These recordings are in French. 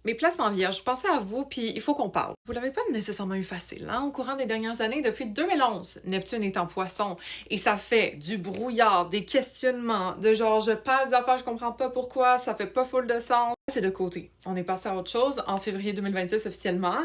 Mes placements vierges, pensez à vous, puis il faut qu'on parle. Vous l'avez pas nécessairement eu facile, hein, au courant des dernières années, depuis 2011. Neptune est en poisson, et ça fait du brouillard, des questionnements, de genre, je passe des affaires, je comprends pas pourquoi, ça fait pas full de sens. C'est de côté. On est passé à autre chose. En février 2026, officiellement,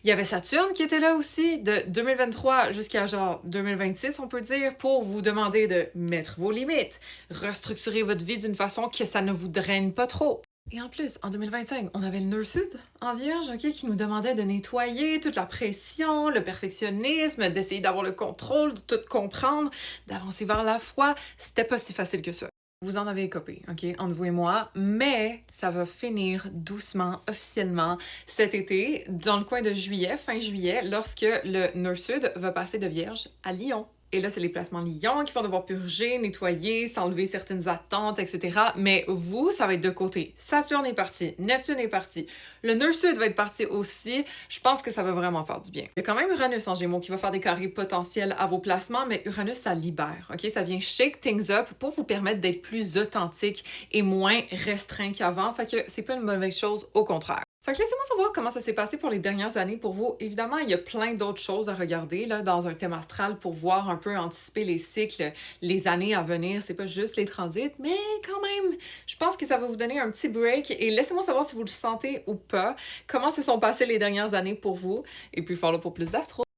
il y avait Saturne qui était là aussi, de 2023 jusqu'à genre 2026, on peut dire, pour vous demander de mettre vos limites, restructurer votre vie d'une façon que ça ne vous draine pas trop. Et en plus, en 2025, on avait le nœud sud en vierge, ok, qui nous demandait de nettoyer toute la pression, le perfectionnisme, d'essayer d'avoir le contrôle, de tout comprendre, d'avancer vers la foi. C'était pas si facile que ça. Vous en avez écopé, ok, entre vous et moi, mais ça va finir doucement, officiellement, cet été, dans le coin de juillet, fin juillet, lorsque le nœud sud va passer de Vierge à Lion. Et là, c'est les placements Lion qui vont devoir purger, nettoyer, s'enlever certaines attentes, etc. Mais vous, ça va être de côté. Saturne est parti, Neptune est parti, le nœud sud va être parti aussi. Je pense que ça va vraiment faire du bien. Il y a quand même Uranus en Gémeaux qui va faire des carrés potentiels à vos placements, mais Uranus, ça libère, ok? Ça vient shake things up pour vous permettre d'être plus authentique et moins restreint qu'avant. Fait que c'est pas une mauvaise chose, au contraire. Fait que laissez-moi savoir comment ça s'est passé pour les dernières années pour vous. Évidemment, il y a plein d'autres choses à regarder là, dans un thème astral pour voir un peu anticiper les cycles, les années à venir. C'est pas juste les transits, mais quand même, je pense que ça va vous donner un petit break. Et laissez-moi savoir si vous le sentez ou pas, comment se sont passées les dernières années pour vous. Et puis, follow pour plus d'astro.